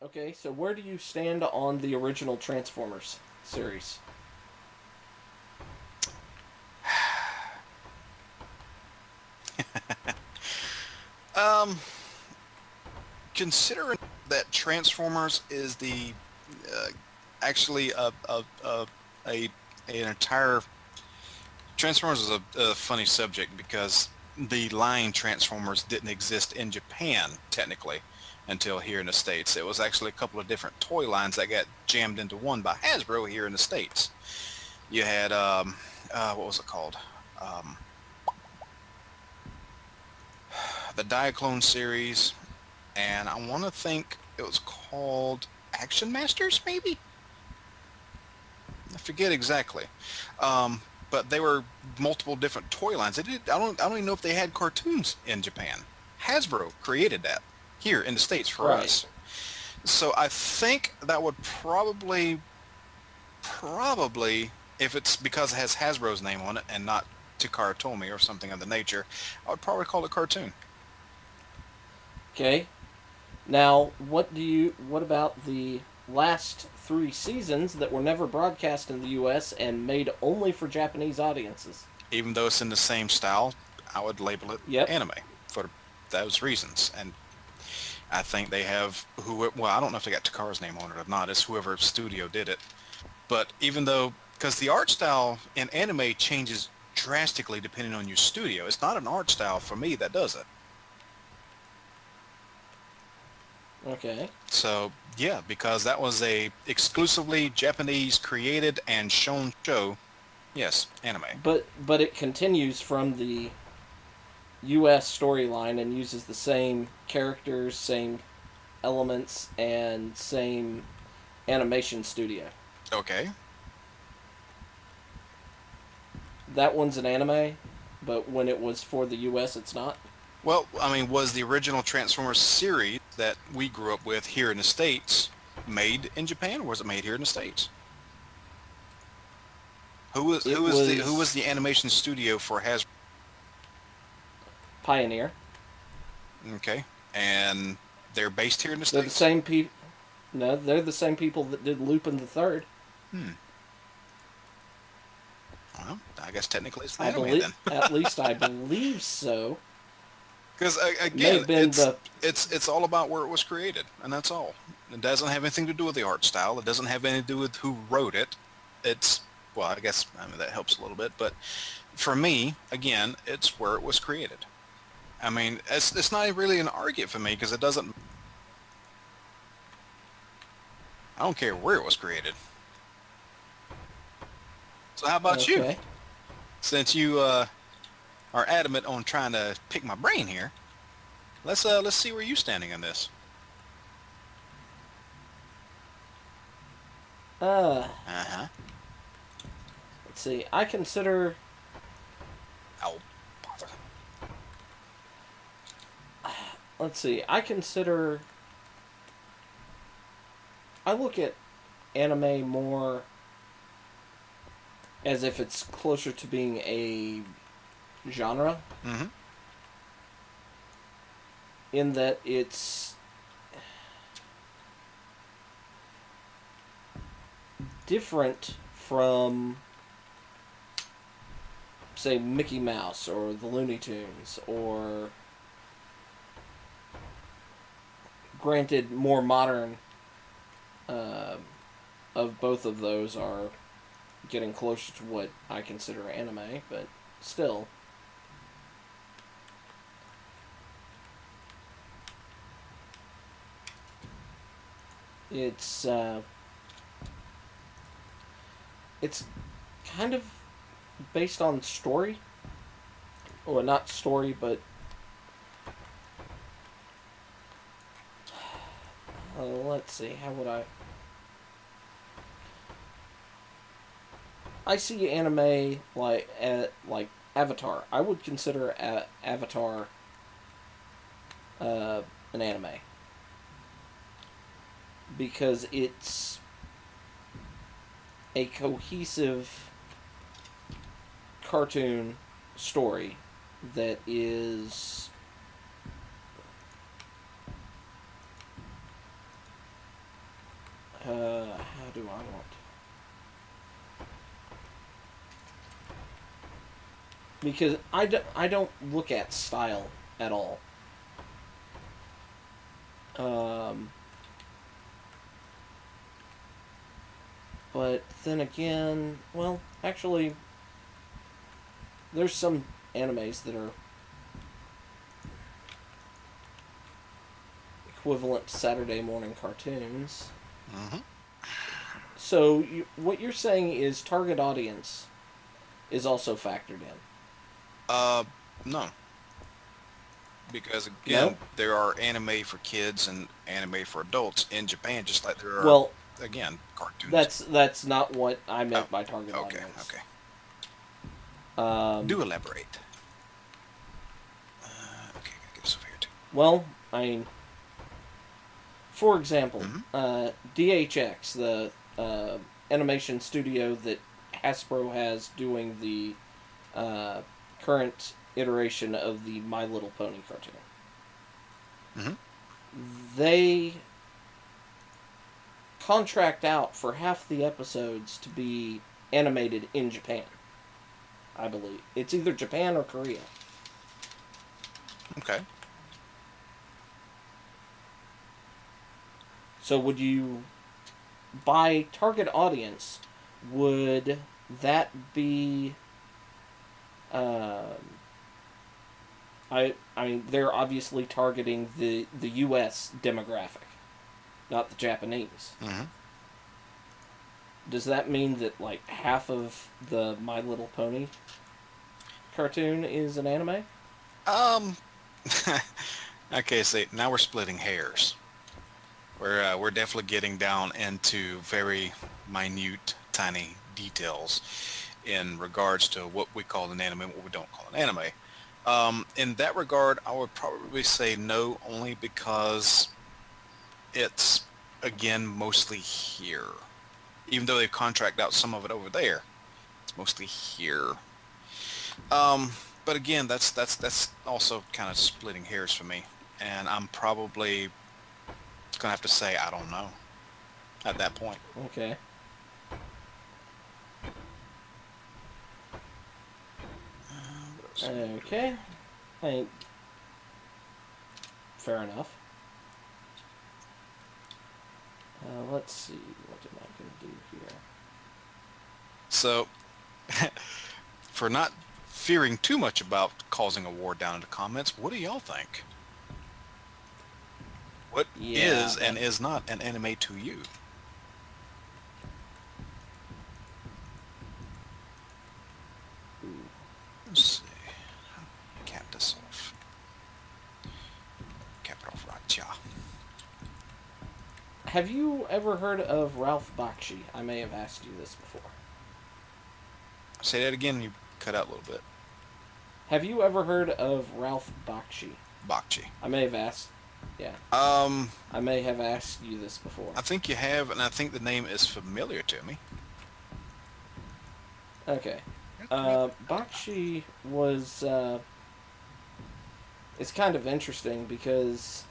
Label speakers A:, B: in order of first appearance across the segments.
A: Okay, so where do you stand on the original Transformers series?
B: Um, Considering that Transformers is the uh, actually a an entire Transformers is a funny subject because the line Transformers didn't exist in Japan technically until here in the States. It was actually a couple of different toy lines that got jammed into one by Hasbro here in the States. You had what was it called? Um, the Diaclone series, and I want to think it was called Action Masters, maybe? I forget exactly. Um, but they were multiple different toy lines. They did. I don't even know if they had cartoons in Japan. Hasbro created that here in the States for
A: Right.
B: us. So I think that would probably, if it's because it has Hasbro's name on it and not Takara Tomy or something of the nature, I would probably call it cartoon.
A: Okay. Now, what about the last 3 seasons that were never broadcast in the US and made only for Japanese audiences?
B: Even though it's in the same style, I would label it
A: Yep.
B: anime for those reasons. And I think they have well, I don't know if they got Takara's name on it or not. It's whoever studio did it. But even though, because the art style in anime changes drastically depending on your studio, it's not an art style for me that does it.
A: Okay.
B: So yeah, because that was a exclusively Japanese created and shown show. Yes, anime.
A: But it continues from the US storyline and uses the same characters, same elements, and same animation studio.
B: Okay.
A: That one's an anime, but when it was for the US, it's not.
B: Well, I mean, was the original Transformers series that we grew up with here in the States made in Japan, or was it made here in the States?
A: It
B: Who was
A: was
B: the animation studio for Hasbro?
A: Pioneer.
B: Okay, and they're based here in the
A: They're the
B: States.
A: same people. No, they're the same people that did Lupin the Third.
B: Hmm. Well, I guess technically it's an
A: I
B: anime
A: believe,
B: then.
A: at least I believe so.
B: Because
A: May
B: again,
A: have been the
B: it's all about where it was created, and that's all. It doesn't have anything to do with the art style. It doesn't have anything to do with who wrote it. It's well, I guess I mean, that helps a little bit, but for me, again, it's where it was created. I mean, it's not really an argument for me because it doesn't. I don't care where it was created. So how about you?
A: okay.
B: Since you are adamant on trying to pick my brain here, let's see where you're standing on this.
A: Uh,
B: Uh huh.
A: let's see. I consider
B: Oh, bother.
A: let's see. I look at anime more as if it's closer to being a genre
B: Mm-hmm.
A: in that it's different from say Mickey Mouse or the Looney Tunes or granted more modern uh, of both of those are getting closer to what I consider anime, but still it's it's kind of based on story, or not story, but let's see, how would I see anime like Avatar. I would consider Avatar an anime because it's a cohesive cartoon story that is how do I want? Because I don't look at style at all. Um, but then again, well, actually, there's some animes that are equivalent to Saturday morning cartoons.
B: Mm-hmm.
A: So what you're saying is target audience is also factored in.
B: No, because
A: No?
B: again, there are anime for kids and anime for adults in Japan, just like there are,
A: Well,
B: again, cartoons.
A: that's not what I
B: Oh,
A: meant by target
B: okay,
A: audience.
B: okay.
A: Um,
B: Do elaborate. Okay, gotta get this over here too.
A: well, I mean, for example,
B: Mm-hmm.
A: DHX, the animation studio that Hasbro has doing the current iteration of the My Little Pony cartoon.
B: Mm-hmm.
A: They contract out for half the episodes to be animated in Japan. I believe it's either Japan or Korea.
B: Okay.
A: So would you, by target audience, would that be? Um, I mean they're obviously targeting the U.S. demographic, not the Japanese.
B: Mm-hmm.
A: Does that mean that like half of the My Little Pony cartoon is an anime?
B: Um. Okay, see, now we're splitting hairs. We're definitely getting down into very minute, tiny details in regards to what we call an anime and what we don't call an anime. In that regard, I would probably say no, only because it's, again, mostly here. Even though they contract out some of it over there, it's mostly here. Um, but again, that's also kind of splitting hairs for me, and I'm probably gonna have to say I don't know at that point.
A: Okay.
B: What else?
A: Okay. I mean, fair enough. Let's see. What am I going to do here?
B: So, for not fearing too much about causing a war down in the comments, what do y'all think? What
A: Yeah.
B: is and is not an anime to you? Let's see. Cap this off. Cap it off right, yeah.
A: Have you ever heard of Ralph Bakshi? I may have asked you this before.
B: Say that again, you cut out a little bit.
A: Have you ever heard of Ralph Bakshi?
B: Bakchi.
A: I may have asked. Yeah. I may have asked you this before.
B: I think you have, and I think the name is familiar to me.
A: Okay. Bakshi was. It's kind of interesting because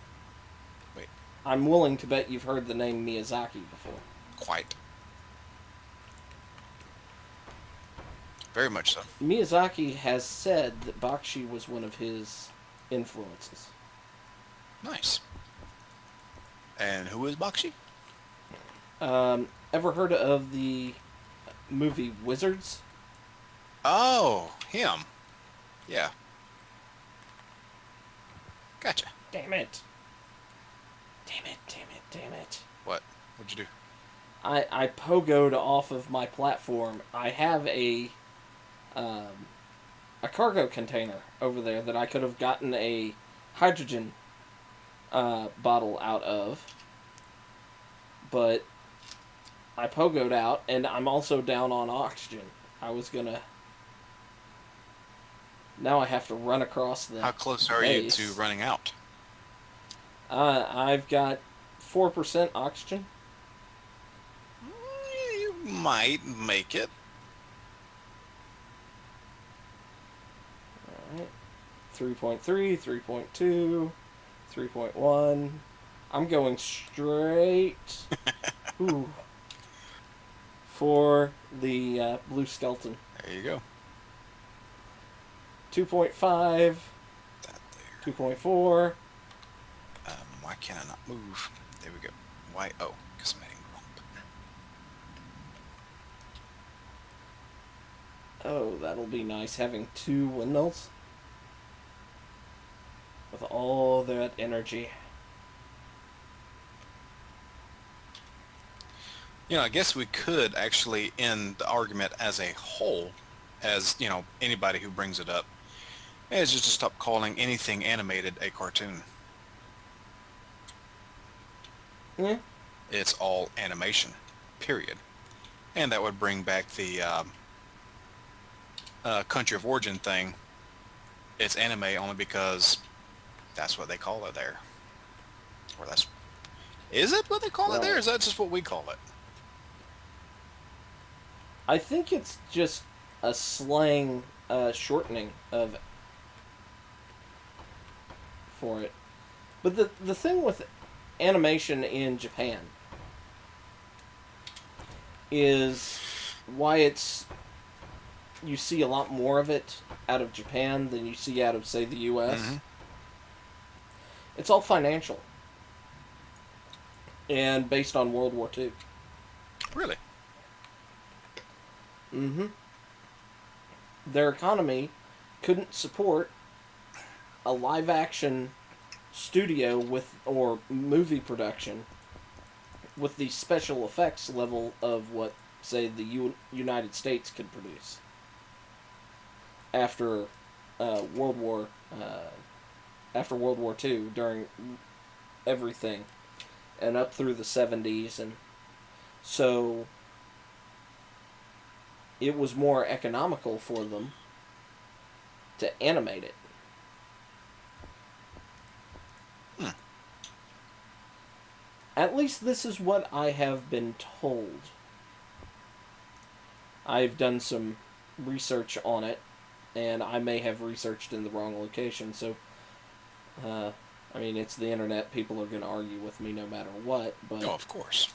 B: Wait,
A: I'm willing to bet you've heard the name Miyazaki before.
B: quite. Very much so.
A: Miyazaki has said that Bakshi was one of his influences.
B: Nice. And who is Bakshi?
A: Ever heard of the movie Wizards?
B: Oh, him. Yeah. Gotcha.
A: Damn it. Damn it, damn it, damn it.
B: What? What'd you do?
A: I pogoed off of my platform. I have a cargo container over there that I could have gotten a hydrogen bottle out of, but I pogoed out, and I'm also down on oxygen. I was gonna. Now I have to run across the.
B: How close are
A: base.
B: you to running out?
A: I've got 4% oxygen.
B: You might make it.
A: Right. 3.3, 3.2, 3.1. I'm going straight ooh, for the blue skeleton.
B: There you go.
A: 2.5,
B: That there.
A: 2.4.
B: Why can I not move? There we go. Why? Oh, because I'm hitting wrong button.
A: Oh, that'll be nice having two windmills with all that energy.
B: You know, I guess we could actually end the argument as a whole, as, you know, anybody who brings it up, is just to stop calling anything animated a cartoon.
A: Yeah.
B: It's all animation, period. And that would bring back the country of origin thing. It's anime only because that's what they call it there. Or that's... Is it what they call it there? Or is that just what we call it?
A: I think it's just a slang shortening of for it. But the thing with animation in Japan is why it's you see a lot more of it out of Japan than you see out of, say, the U.S.
B: Mm-hmm.
A: It's all financial and based on World War II.
B: Really?
A: Mm-hmm. Their economy couldn't support a live-action studio with or movie production with the special effects level of what, say, the United States could produce after World War after World War II during everything and up through the 70s, and so it was more economical for them to animate it. At least this is what I have been told. I've done some research on it, and I may have researched in the wrong location, so, I mean, it's the internet. People are going to argue with me no matter what, but...
B: Oh, of course.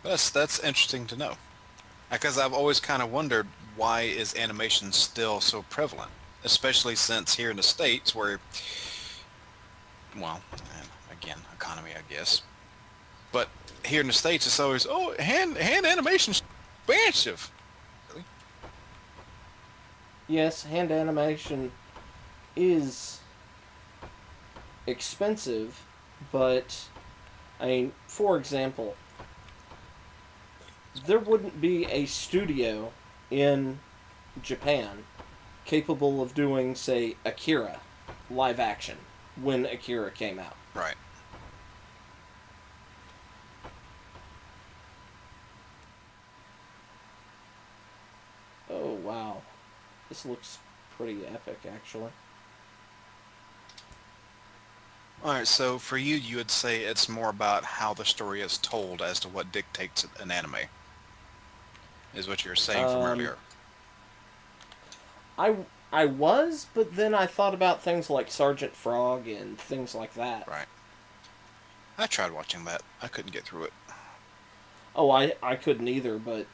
B: That's interesting to know. Because I've always kind of wondered, why is animation still so prevalent? Especially since here in the States where, well, again, economy, I guess. But here in the States, it's always, oh, hand animation's expensive. Really?
A: Yes, hand animation is expensive, but, I mean, for example, there wouldn't be a studio in Japan capable of doing, say, Akira live action when Akira came out.
B: Right.
A: Oh, wow. This looks pretty epic, actually.
B: Alright, so for you, you would say it's more about how the story is told as to what dictates an anime, is what you were saying from earlier.
A: I was, but then I thought about things like Sergeant Frog and things like that.
B: Right. I tried watching that. I couldn't get through it.
A: Oh, I couldn't either, but...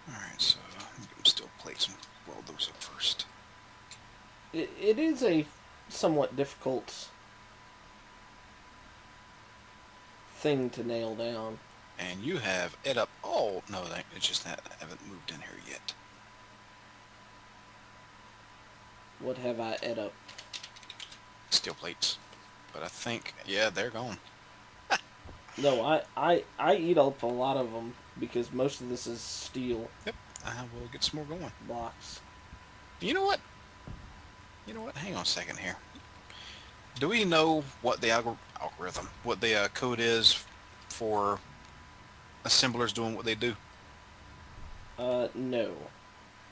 B: Alright, so I'm still placing roll those up first.
A: It is a somewhat difficult thing to nail down.
B: And you have it up. Oh, no, it's just that I haven't moved in here yet.
A: What have I ed up?
B: Steel plates. But I think, yeah, they're gone.
A: No, I eat up a lot of them because most of this is steel
B: Yep, I will get some more going.
A: blocks.
B: You know what? Hang on a second here. Do we know what the algorithm, what the code is for assemblers doing what they do?
A: No.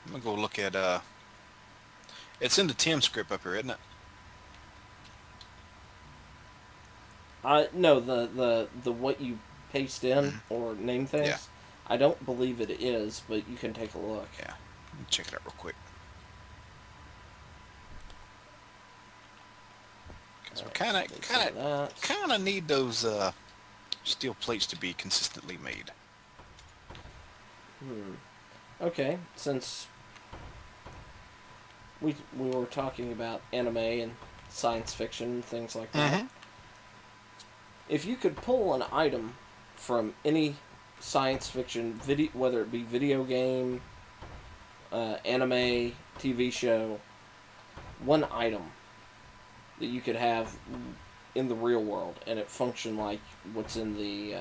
B: I'm gonna go look at, it's in the TM script up here, isn't it?
A: No, the what you paste in or name things.
B: Yeah.
A: I don't believe it is, but you can take a look.
B: Yeah. Check it out real quick. Because we kind of need those steel plates to be consistently made.
A: Okay, since we were talking about anime and science fiction, things like that. If you could pull an item from any science fiction video, whether it be video game, anime, TV show, one item that you could have in the real world and it function like what's in the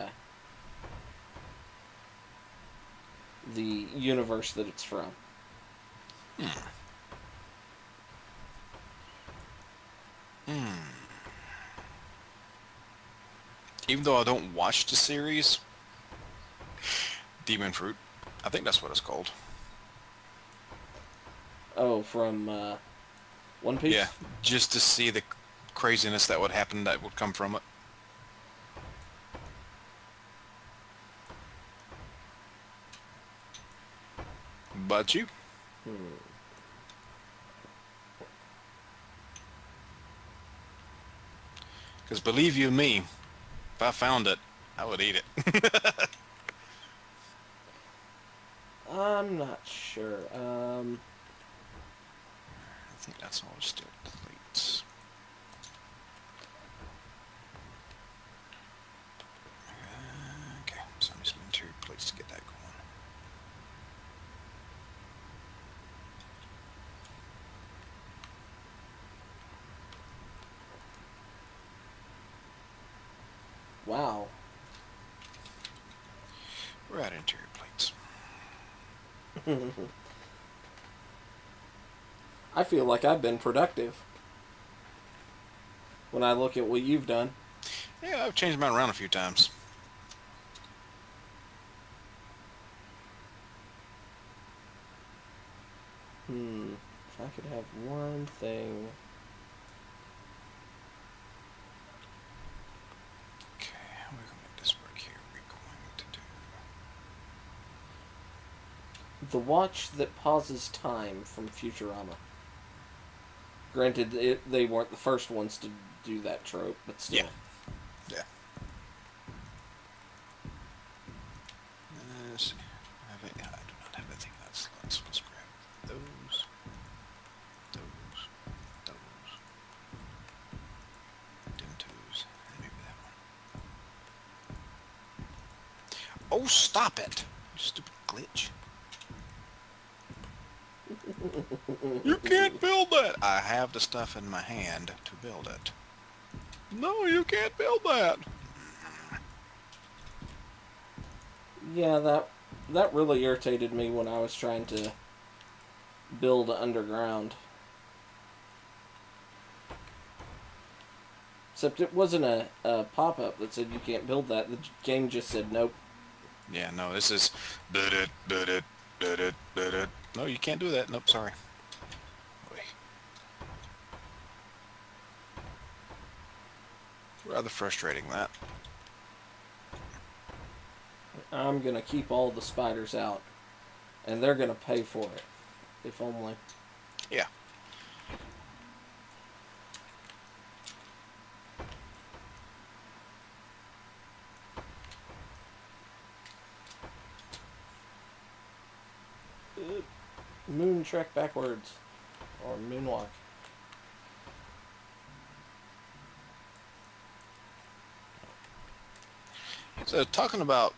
A: universe that it's from.
B: Even though I don't watch the series, Demon Fruit, I think that's what it's called.
A: Oh, from One Piece?
B: Yeah, just to see the craziness that would happen that would come from it. But you? Because believe you me, if I found it, I would eat it.
A: I'm not sure.
B: I think that's all steel plates. Okay, so I need some interior plates to get that going.
A: Wow.
B: We're at interior plates.
A: I feel like I've been productive when I look at what you've done.
B: Yeah, I've changed mine around a few times.
A: If I could have one thing.
B: Okay, how are we going to make this work here? We're going to do...
A: The watch that pauses time from Futurama. Granted, they weren't the first ones to do that trope, but still.
B: Yeah. Let's see. I do not have anything in that slot, so let's grab those. Dim twos. And maybe that one. Oh, stop it! You stupid glitch. You can't build that! I have the stuff in my hand to build it. No, you can't build that!
A: Yeah, that really irritated me when I was trying to build underground. Except it wasn't a pop-up that said you can't build that. The game just said nope.
B: Yeah, no, this is... No, you can't do that. Nope, sorry. Wait. Rather frustrating, that.
A: I'm gonna keep all the spiders out. And they're gonna pay for it. If only.
B: Yeah.
A: Moon trek backwards. Or moonwalk.
B: So, talking about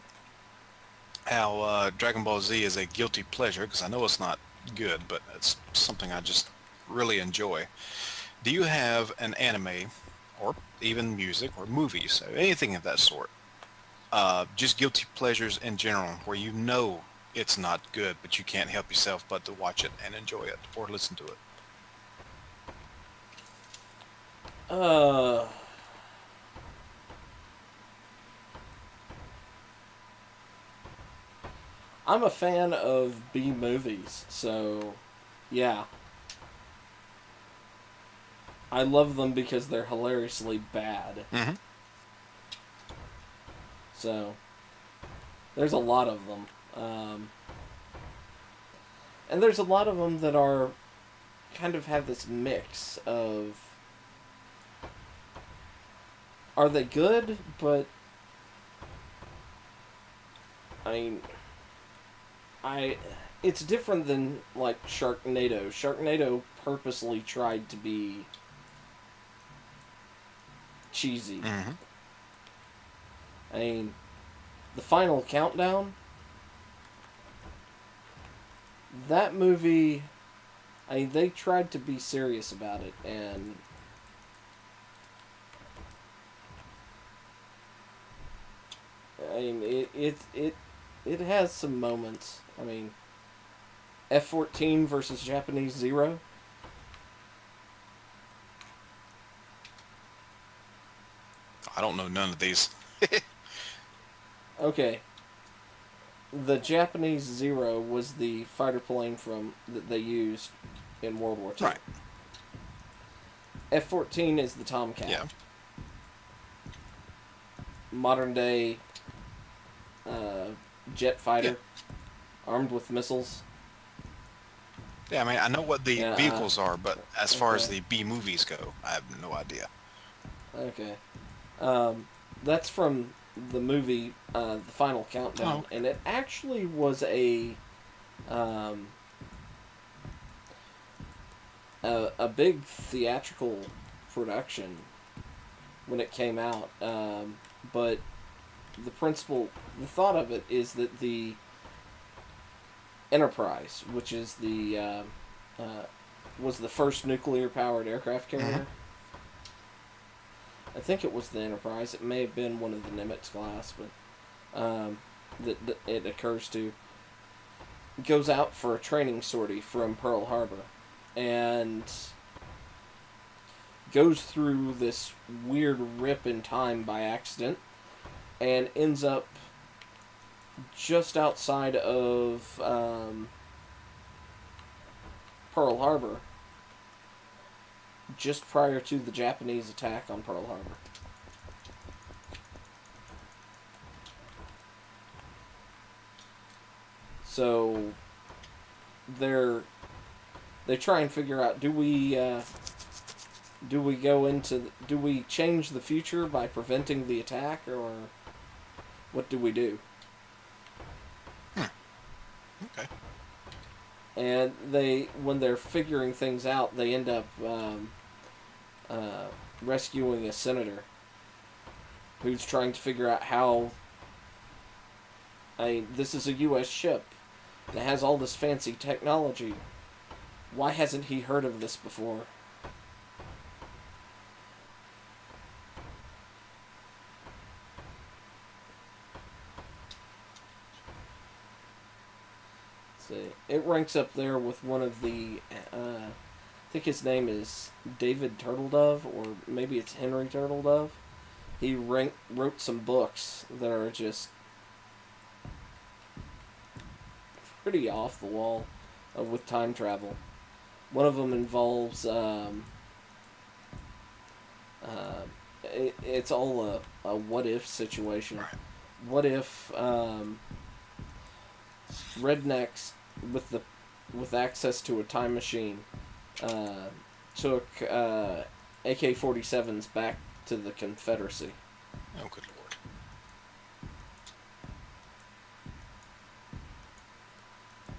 B: how Dragon Ball Z is a guilty pleasure, because I know it's not good, but it's something I just really enjoy. Do you have an anime, or even music, or movies, or anything of that sort, just guilty pleasures in general, where you know it's not good, but you can't help yourself but to watch it and enjoy it, or listen to it?
A: I'm a fan of B movies, so yeah. I love them because they're hilariously bad. So there's a lot of them, and there's a lot of them that are kind of have this mix of, are they good? But I mean, I it's different than like Sharknado. Sharknado purposely tried to be cheesy.
B: Mm-hmm.
A: I mean, the final countdown, that movie, I mean, they tried to be serious about it, and I mean, it has some moments. I mean, F-14 versus Japanese Zero.
B: I don't know none of these.
A: Okay, the Japanese Zero was the fighter plane from that they used in World War II.
B: Right.
A: F-14 is the Tomcat.
B: Yeah.
A: Modern day jet fighter,
B: Yeah.
A: armed with missiles.
B: Yeah, I mean, I know what the
A: Yeah,
B: vehicles are, but as far as
A: okay.
B: the B movies go, I have no idea.
A: Okay. That's from the movie The Final Countdown,
B: Oh, okay.
A: and it actually was um, a big theatrical production when it came out. But the thought of it is that the Enterprise, which is was the first nuclear-powered aircraft carrier.
B: Mm-hmm.
A: I think it was the Enterprise. It may have been one of the Nimitz class, but that it occurs to, goes out for a training sortie from Pearl Harbor, and goes through this weird rip in time by accident, and ends up just outside of Pearl Harbor, just prior to the Japanese attack on Pearl Harbor. So they try and figure out, do we change the future by preventing the attack, or what do we do?
B: Okay.
A: And when they're figuring things out, they end up rescuing a senator who's trying to figure out how. This is a U.S. ship, and it has all this fancy technology. Why hasn't he heard of this before? See, it ranks up there with one of the. I think his name is David Turtledove, or maybe it's Henry Turtledove. He wrote some books that are just pretty off the wall with time travel. One of them involves it's all a what if situation.
B: Right.
A: What if rednecks with access to a time machine took AK-47s back to the Confederacy?
B: Oh, good lord.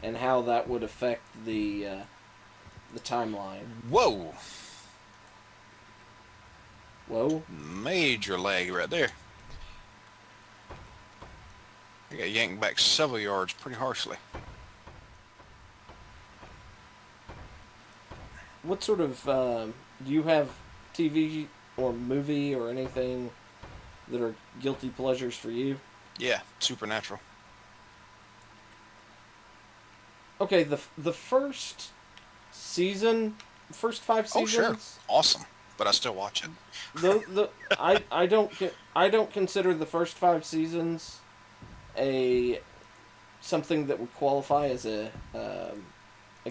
A: And how that would affect the timeline.
B: Whoa!
A: Whoa!
B: Major lag right there. I got yanked back several yards pretty harshly.
A: What sort of do you have TV or movie or anything that are guilty pleasures for you?
B: Yeah, Supernatural.
A: Okay, the first season, first 5
B: Oh,
A: seasons.
B: sure. Awesome. But I still watch it.
A: I don't consider the first 5 seasons something that would qualify as a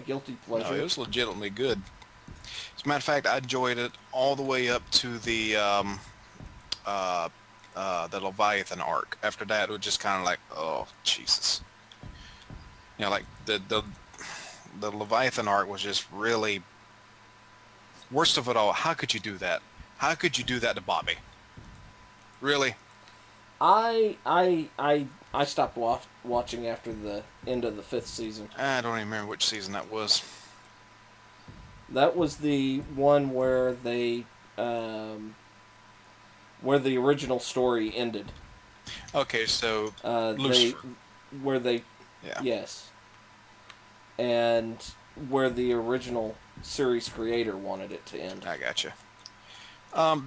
A: guilty pleasure.
B: No, it was legitimately good. As a matter of fact, I enjoyed it all the way up to the the Leviathan arc. After that, it was just kind of like, oh Jesus, like the Leviathan arc was just really worst of it all. How could you do that? How could you do that to Bobby? Really?
A: I stopped watching after the end of the 5th season.
B: I don't even remember which season that was.
A: That was the one where the original story ended.
B: Okay, so
A: They
B: Lucifer.
A: where they
B: Yeah,
A: yes, and where the original series creator wanted it to end.
B: I gotcha.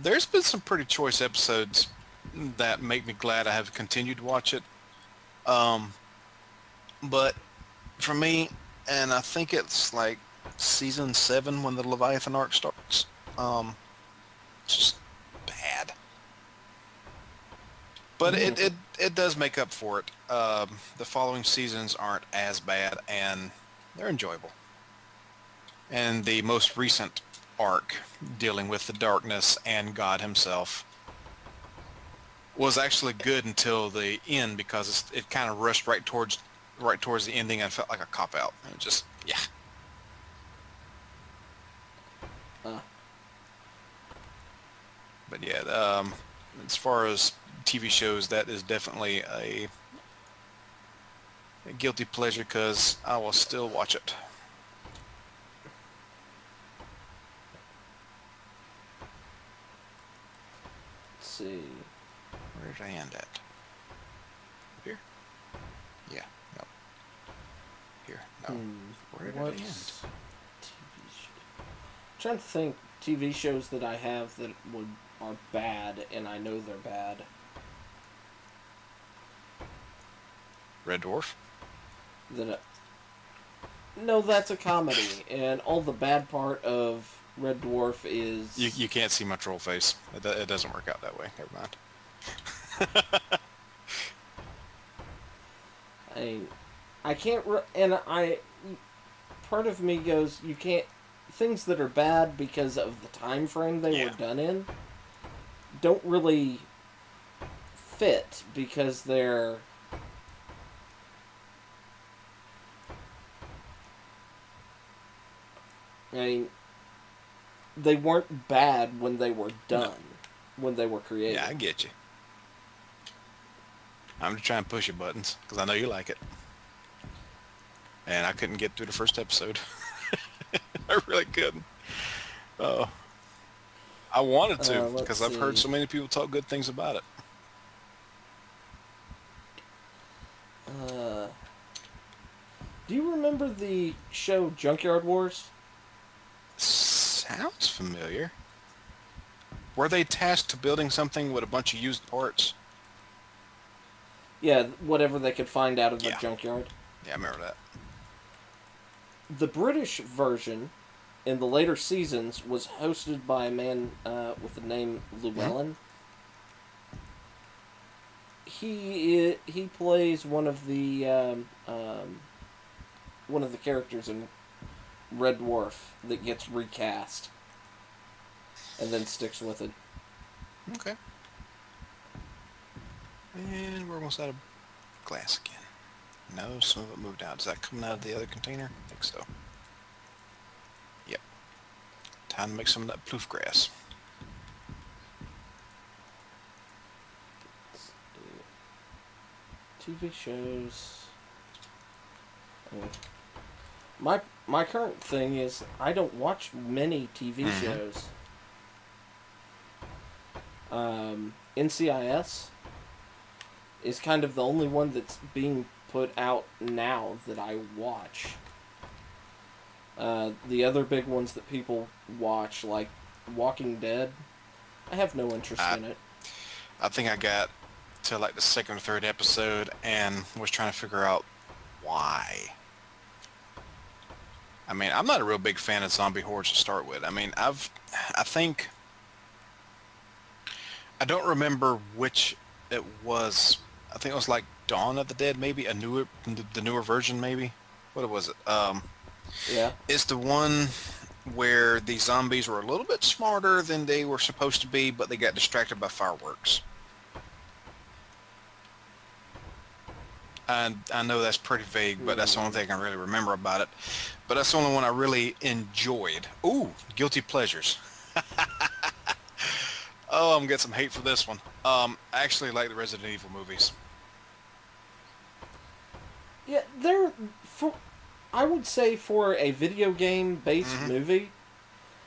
B: There's been some pretty choice episodes that make me glad I have continued to watch it. Um, but for me, and I think it's like season 7 when the Leviathan arc starts. It's just bad. But it does make up for it. The following seasons aren't as bad, and they're enjoyable. And the most recent arc, dealing with the darkness and God himself, was actually good until the end because it kind of rushed right towards the ending and felt like a cop out. And just yeah.
A: Uh,
B: But yeah, as far as TV shows, that is definitely a guilty pleasure because I will still watch it.
A: let's see.
B: Where did I end at? Here? Yeah. No. Here. No. Where did I end?
A: TV show? I'm trying to think TV shows that I have that are bad, and I know they're bad.
B: Red Dwarf?
A: No, that's a comedy, and all the bad part of Red Dwarf is
B: You can't see my troll face. It doesn't work out that way. Never mind.
A: I can't and I part of me goes you can't things that are bad because of the time frame they were done in don't really fit because they're I mean, they weren't bad when they were done, when they were created.
B: Yeah, I get you. I'm just trying to push your buttons because I know you like it. And I couldn't get through the first episode. I really couldn't. Oh, I wanted to because I've heard so many people talk good things about it.
A: Do you remember the show Junkyard Wars?
B: Sounds familiar. Were they tasked to building something with a bunch of used parts?
A: Yeah, whatever they could find out of the junkyard.
B: Yeah, I remember that.
A: The British version, in the later seasons, was hosted by a man with the name Llewellyn. He plays one of the characters in Red Dwarf that gets recast and then sticks with it.
B: Okay. And we're almost out of glass again. No, some of it moved out. Is that coming out of the other container? I think so. Yep. Time to make some of that plouf grass.
A: TV shows. My current thing is I don't watch many TV shows. NCIS is kind of the only one that's being put out now that I watch. The other big ones that people watch, like Walking Dead, I have no interest in it.
B: I think I got to like the second or third episode and was trying to figure out why. I mean, I'm not a real big fan of zombie hordes to start with. I mean, I think, I don't remember which it was. I think it was like Dawn of the Dead, maybe the newer version, maybe. What was it?
A: Yeah.
B: It's the one where the zombies were a little bit smarter than they were supposed to be, but they got distracted by fireworks. And I know that's pretty vague, but that's the only thing I really remember about it. But that's the only one I really enjoyed. Ooh, guilty pleasures. Oh, I'm gonna get some hate for this one. I actually like the Resident Evil movies.
A: Yeah, they're for. I would say for a video game based
B: Hmm.
A: movie,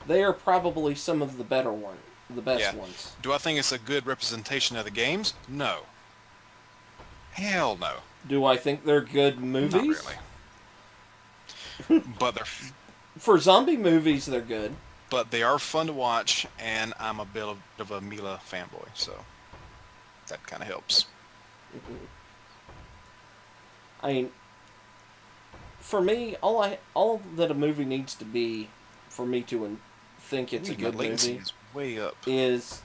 A: they are probably some of the better one, the
B: Yeah.
A: best ones.
B: Do I think it's a good representation of the games? No. Hell no.
A: Do I think they're good
B: Not
A: movies?
B: really. But they're
A: For zombie movies, they're good.
B: but they are fun to watch, and I'm a bit of a Mila fanboy, so that kind of helps.
A: I mean, for me, all that a movie needs to be for me to think it's a
B: Ooh, my
A: good
B: latency
A: movie
B: is way up.
A: is,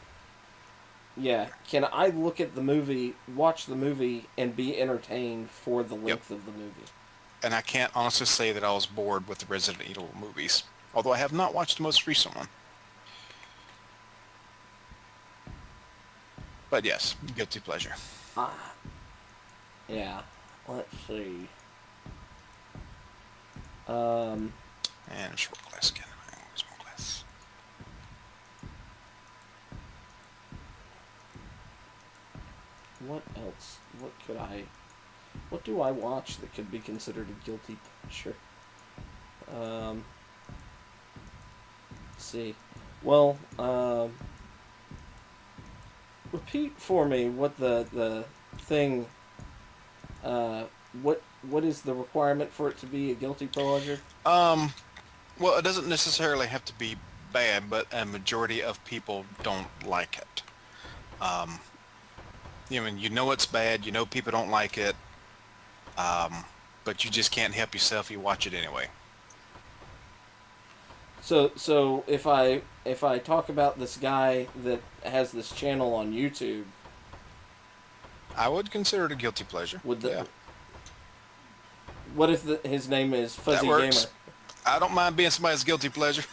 A: yeah, can I look at the movie, watch the movie, and be entertained for the
B: Yep.
A: length of the movie?
B: And I can't honestly say that I was bored with the Resident Evil movies, although I have not watched the most recent one. But yes, guilty pleasure.
A: Ah, yeah. Let's see. Um,
B: And short class again. Small class.
A: what else? What could I? What do I watch that could be considered a guilty pleasure? Um, let's see. Well, repeat for me what the thing. Uh, what is the requirement for it to be a guilty pleasure?
B: Um, well, it doesn't necessarily have to be bad, but a majority of people don't like it. Um, you know it's bad. You know people don't like it. But you just can't help yourself. You watch it anyway.
A: So if I talk about this guy that has this channel on YouTube,
B: I would consider it a guilty pleasure.
A: would
B: Yeah,
A: the what if his name is
B: that
A: Fuzzy
B: works.
A: Gamer?
B: I don't mind being somebody's guilty pleasure.